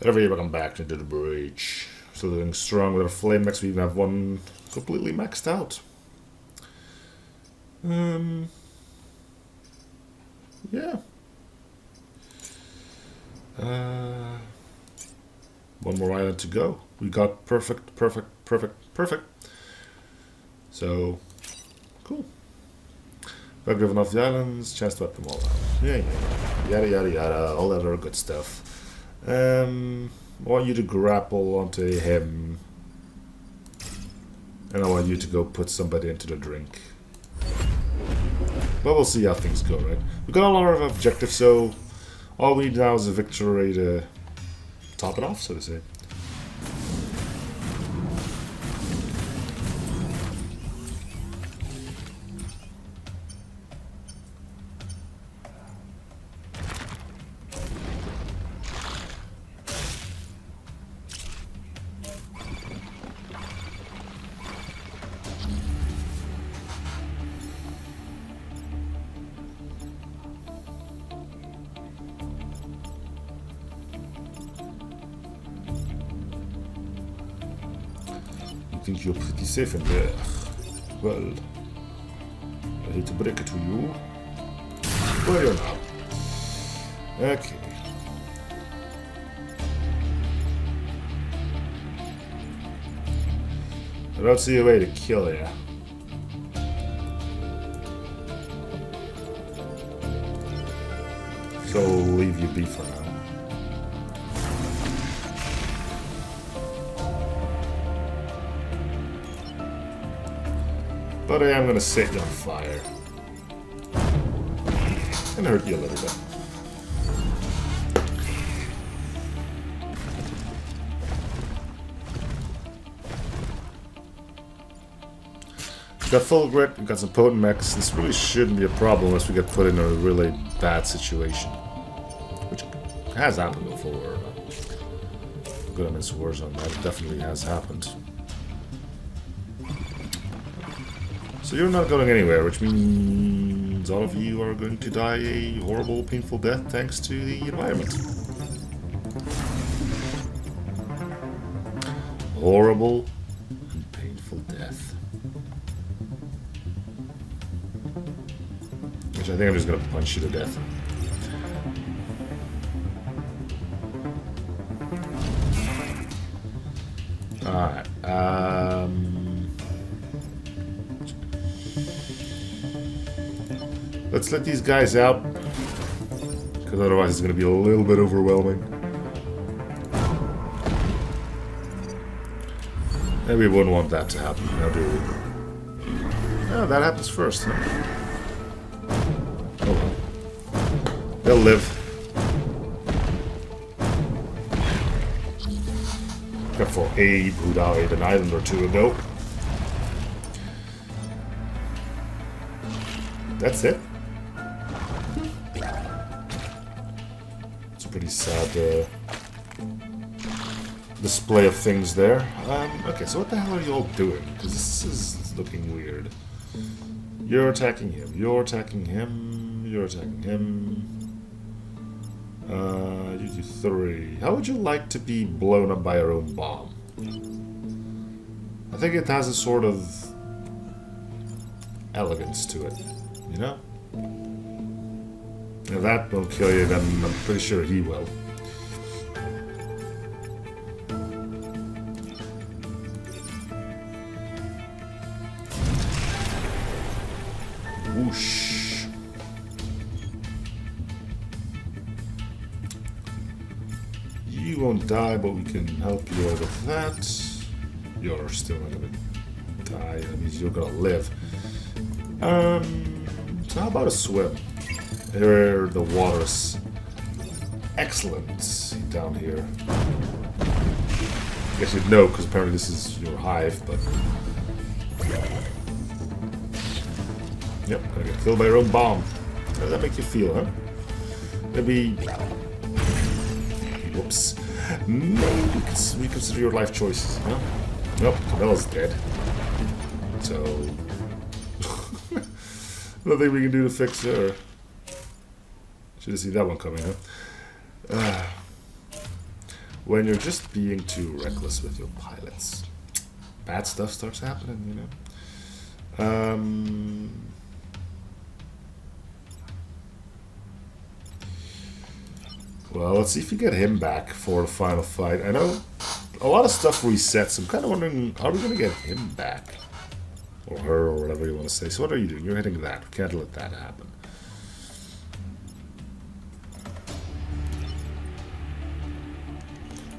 Whenever you come back into the breach. Still doing strong with our flame mechs. We even have one completely maxed out. Yeah. One more island to go. We got perfect. So, cool. We're driven off the islands, chance to wipe them all out. Yeah. Yada yada yada, all that other good stuff. I want you to grapple onto him. And I want you to go put somebody into the drink. But we'll see how things go, right? We got a lot of objectives, so all we need now is a victory to top it off, so to say. I think you're pretty safe in there. Well, I hate to break it to you. Where you're now. Okay. I don't see a way to kill you. So I'll leave you be for now. But I am going to set you on fire. And hurt you a little bit. Got full grit, we got some potent mechs. This really shouldn't be a problem unless we get put in a really bad situation. Which has happened before. Good on this Warzone, that definitely has happened. So you're not going anywhere, which means all of you are going to die a horrible, painful death thanks to the environment. Horrible and painful death. Which I think I'm just going to punch you to death. Alright, let's let these guys out, because otherwise it's going to be a little bit overwhelming. And we wouldn't want that to happen, now do we? Oh, that happens first, huh? Oh well. They'll live. Except for Abe, who died an island or two ago. That's it. It's a pretty sad display of things there. Okay, so what the hell are you all doing? Because this is looking weird. You're attacking him. You're attacking him. You're attacking him. You do 3. How would you like to be blown up by your own bomb? I think it has a sort of elegance to it, you know? If that won't kill you, then I'm pretty sure he will. Whoosh. You won't die, but we can help you out with that. You're still not gonna die, that means you're gonna live. So how about a swim? Here, the water's excellent down here. I guess you'd know, because apparently this is your hive, but... Yep, gonna get killed by your own bomb. How does that make you feel, huh? Maybe... Whoops. Maybe reconsider your life choices, huh? Nope, Cabella's dead. So... nothing we can do to fix her. Should have seen that one coming, huh? when you're just being too reckless with your pilots, bad stuff starts happening, you know? Well, let's see if we get him back for the final fight. I know a lot of stuff resets. I'm kind of wondering, are we going to get him back? Or her, or whatever you want to say. So what are you doing? You're hitting that. We can't let that happen.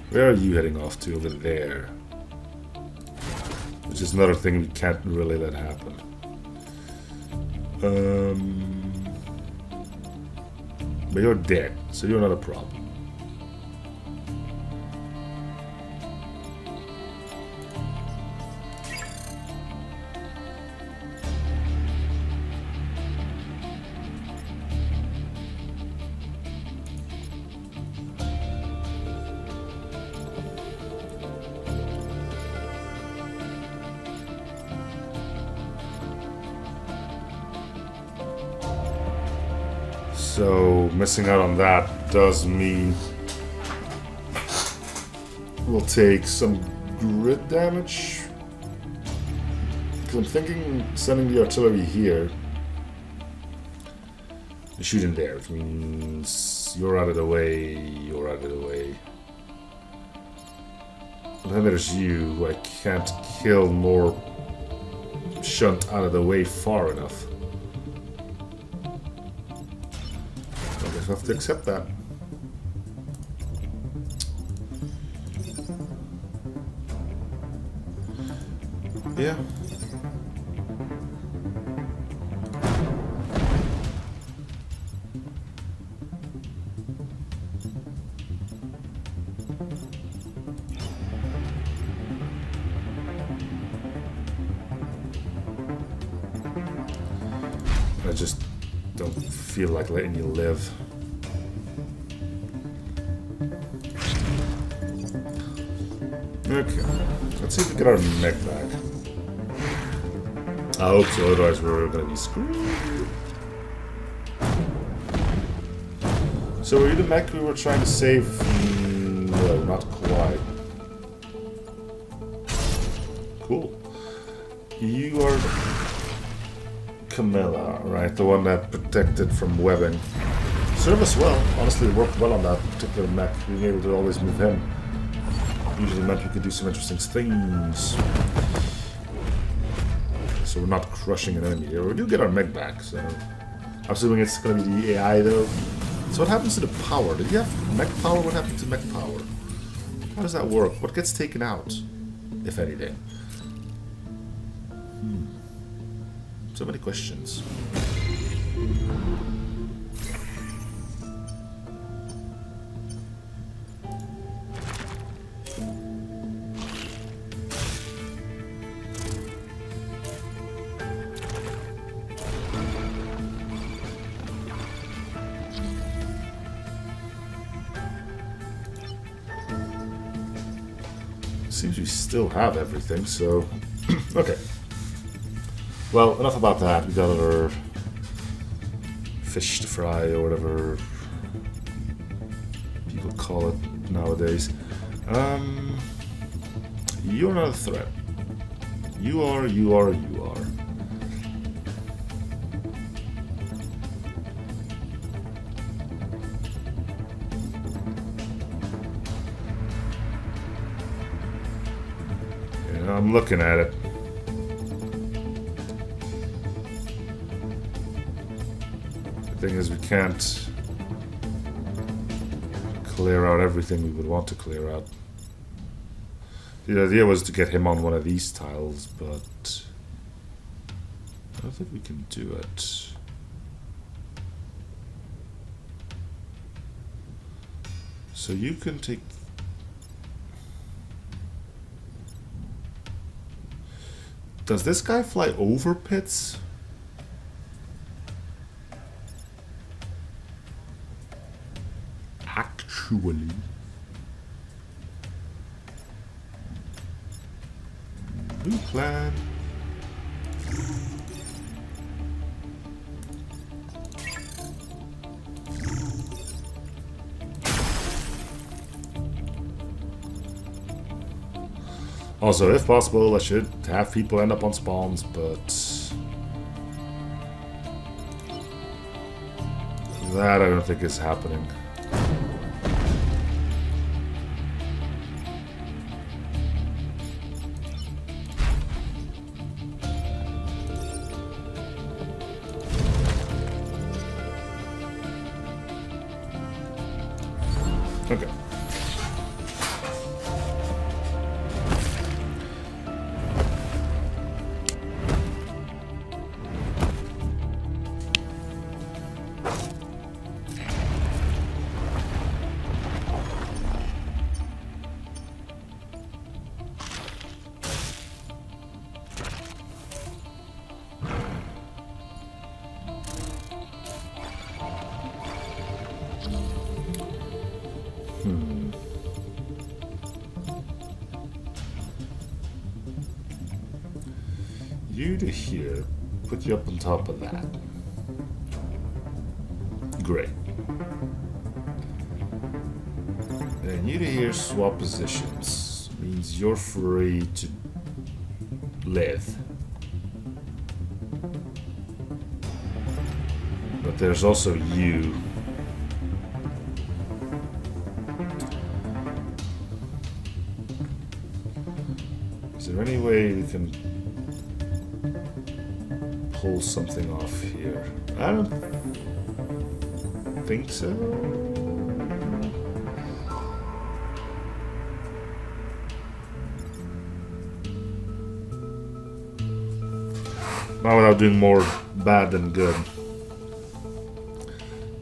Where are you heading off to? Over there. Which is another thing we can't really let happen. But you're dead, so you're not a problem. So, missing out on that does mean we'll take some grid damage. Because I'm thinking sending the artillery here. You shoot in there, which means you're out of the way, you're out of the way. But then there's you, who I can't kill nor shunt out of the way far enough. I have to accept that. Yeah. I just don't feel like letting you live. Okay, let's see if we get our mech back. I hope so, otherwise we're gonna be screwed. So were you the mech we were trying to save? No, not quite. Cool. You are Camilla, right? The one that protected from webbing. Served us well. Honestly, it worked well on that particular mech. Being able to always move him usually meant we could do some interesting things. So we're not crushing an enemy here. We do get our mech back, so I'm assuming it's going to be the AI though. So what happens to the power? Did you have mech power? What happened to mech power? How does that work? What gets taken out, if anything? So many questions. Seems we still have everything, so okay. Well, enough about that. We got our fish to fry, or whatever people call it nowadays. You're not a threat. You are. Yeah, I'm looking at it. The thing is, we can't clear out everything we would want to clear out. The idea was to get him on one of these tiles, but I don't think we can do it. So you can take... Does this guy fly over pits? Actually. New plan. Also, if possible, I should have people end up on spawns, but that I don't think is happening. Okay. You to here, put you up on top of that. Great. And you to here, swap positions. Means you're free to live. But there's also you. Is there any way we can pull something off here? I don't think so. Not without doing more bad than good.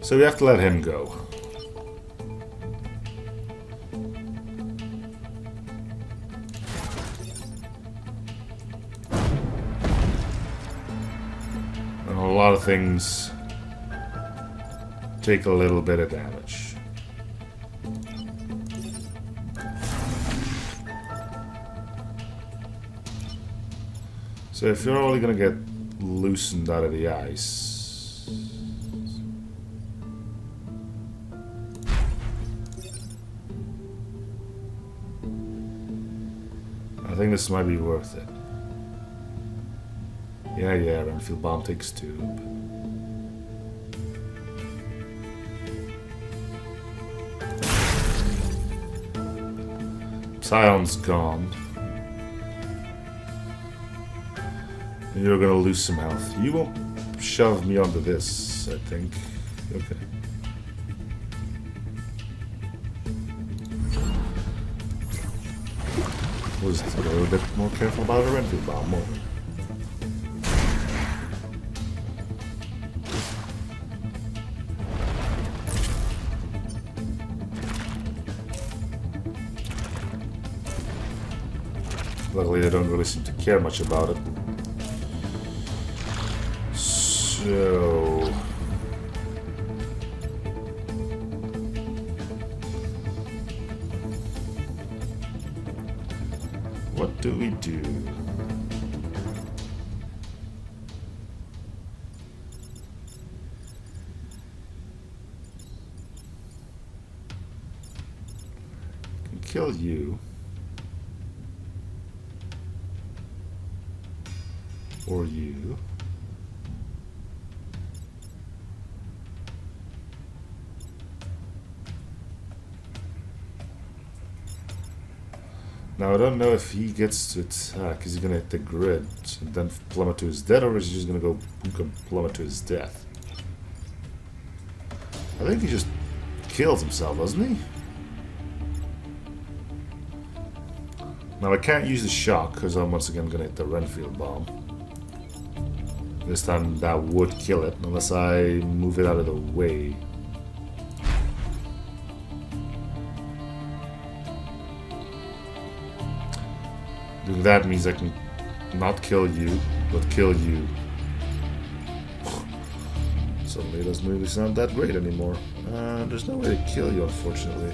So we have to let him go. And a lot of things take a little bit of damage. So if you're only gonna get loosened out of the ice, I think this might be worth it. Yeah, Renfield Bomb takes 2. Scion's gone. You're gonna lose some health. You won't shove me onto this, I think. Okay. Was a little bit more careful about a Renfield Bomb moment. Luckily, they don't really seem to care much about it. So... what do we do? Can kill you. Or you. Now I don't know if he gets to attack. Is he gonna hit the grid and then plummet to his death, or is he just gonna go plummet to his death? I think he just kills himself, doesn't he? Now I can't use the shock because I'm once again gonna hit the Renfield Bomb. This time that would kill it unless I move it out of the way. Doing that means I can not kill you, but kill you. Suddenly it doesn't really sound that great anymore. There's no way to kill you, unfortunately.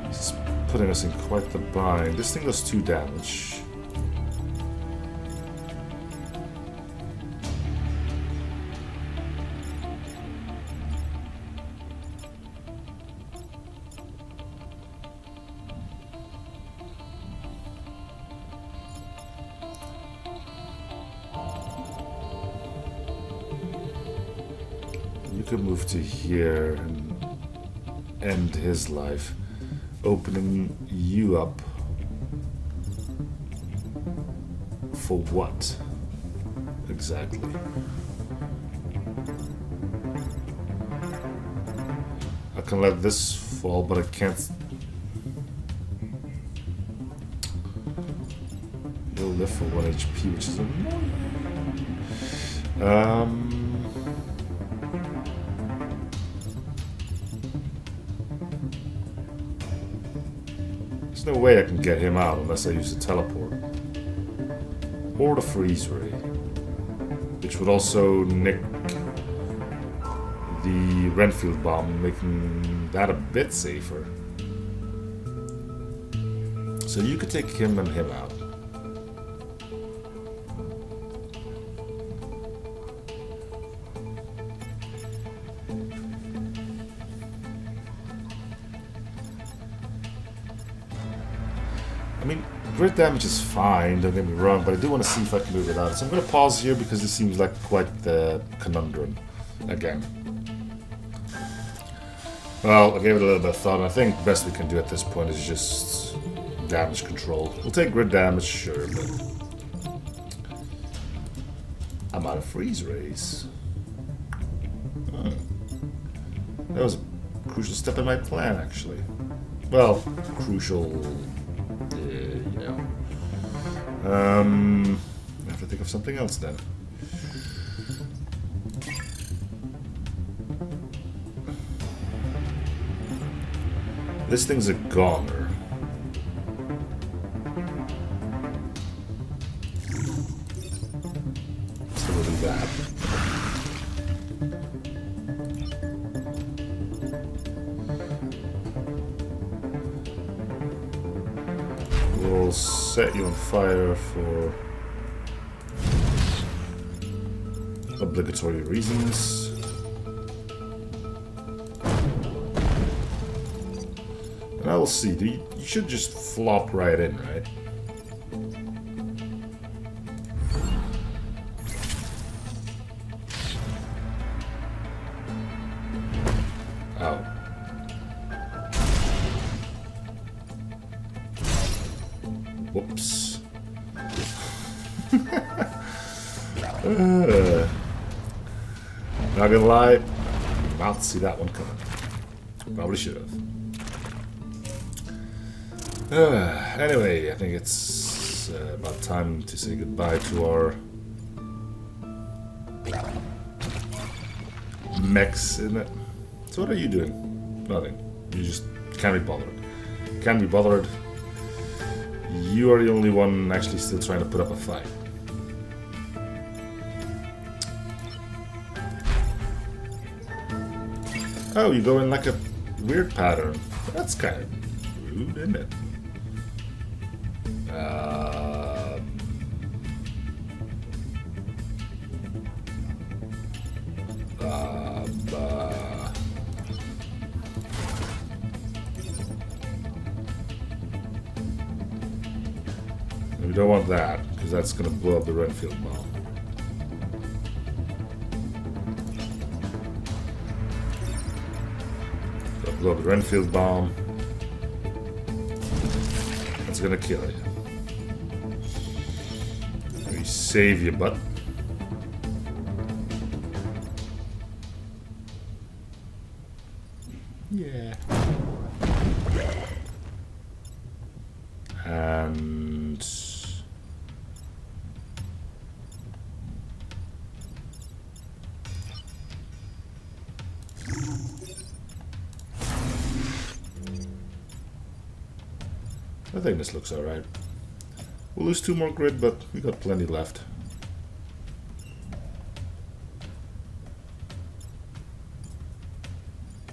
This is putting us in quite the bind. This thing does 2 damage. could move to here and end his life, opening you up. For what? Exactly. I can let this fall, but I can't. He'll live for 1 HP, which is annoying. There's no way I can get him out unless I use the teleport. Or the freeze ray, which would also nick the Renfield bomb, making that a bit safer. So you could take him and him out. I mean, grid damage is fine, don't get me wrong, but I do want to see if I can move it out. So I'm going to pause here because this seems like quite the conundrum again. Well, I gave it a little bit of thought, and I think the best we can do at this point is just damage control. We'll take grid damage, sure, but I'm out of freeze rays. That was a crucial step in my plan, actually. Well, crucial... I have to think of something else then. This thing's a goner. So we'll do that. We'll set you on fire for obligatory reasons. And I will see. You should just flop right in, right? Oh. Whoops. Not gonna lie, not see that one coming. Probably should have. Anyway, I think it's about time to say goodbye to our mechs, isn't it? So what are you doing? Nothing. You just can't be bothered. Can't be bothered. You are the only one actually still trying to put up a fight. Oh, you go in like a weird pattern. That's kind of rude, isn't it? We don't want that, because that's going to blow up the Renfield bomb. Blow up the Renfield bomb. That's gonna kill you. Let me save you, butt. Yeah. And I think this looks alright. We'll lose 2 more grid, but we got plenty left.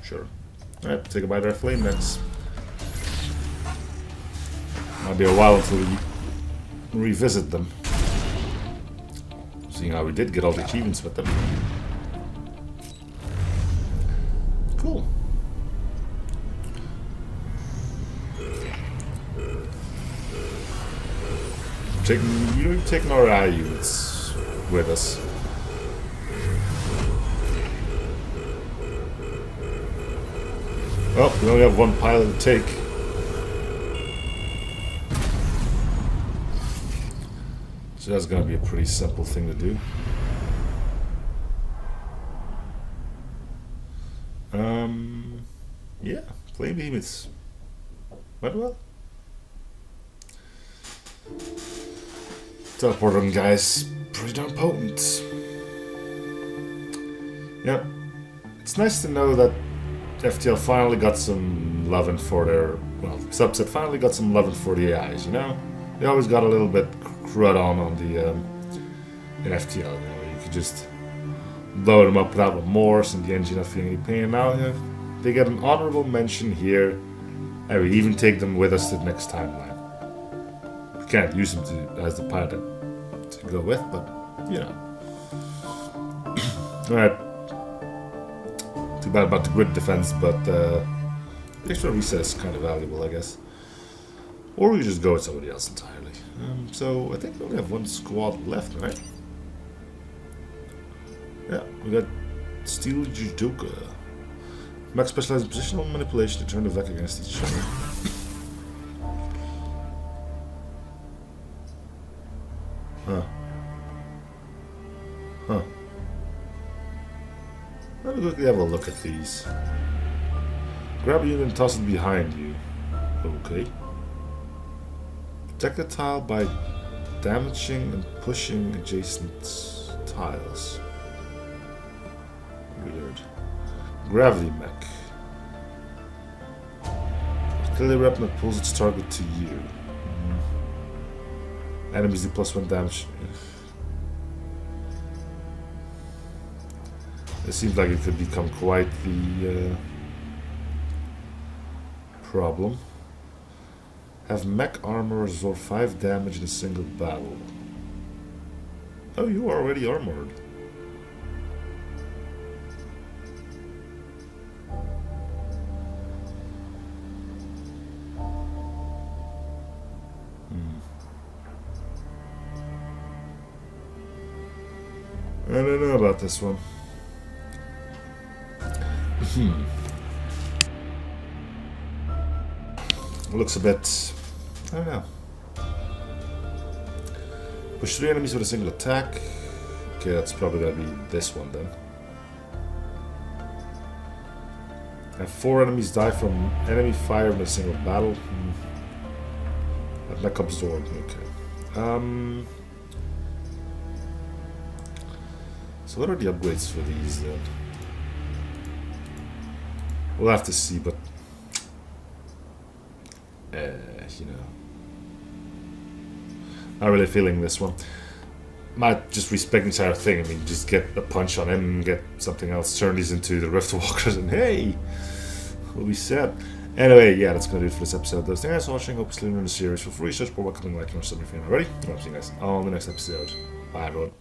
Sure. Alright, take a bite of our flame mechs. Might be a while until we revisit them. Seeing how we did get all the achievements with them. Cool. You're taking our eye units with us. Well, we only have one pilot to take. So that's gonna be a pretty simple thing to do. Yeah, flame behemoths. Went well. Teleporting guys, pretty darn potent. Yeah, it's nice to know that FTL finally got some loving for their, well, subset finally got some loving for the AIs, you know? They always got a little bit crud on the, in FTL, you know, you could just load them up without remorse and the engine not feeling any pain. Now, you know, they get an honorable mention here, and we even take them with us to the next timeline. We can't use them as the pilot to go with, but, you know. Alright. Too bad about the grid defense, but the extra reset is kind of valuable, I guess. Or we just go with somebody else entirely. So I think we only have one squad left, right? Yeah, we got Steel Judoka. Max specialized in positional manipulation to turn the Vec against each other. Huh. Huh. Let me quickly have a look at these. Grab a unit and toss it behind you. Okay. Protect the tile by damaging and pushing adjacent tiles. Weird. Gravity mech. Kill a weapon that pulls its target to you. Enemies do +1 damage. It seems like it could become quite the problem. Have mech armor absorb 5 damage in a single battle. Oh, you are already armored. I don't know about this one. Looks a bit... I don't know. Push 3 enemies with a single attack. Okay, that's probably gonna be this one then. Have 4 enemies die from enemy fire in a single battle. That mech absorbed. Okay. So what are the upgrades for these then? We'll have to see, but you know, not really feeling this one. Might just respect the entire thing. I mean, just get a punch on him and get something else, turn these into the Rift Walkers, and hey, we'll be set. Anyway, yeah, that's gonna do it for this episode. Thanks guys for watching. Hope you're still in the series. For free, search for what coming like and or something if you're not already. I'll see you guys on the next episode. Bye, everyone.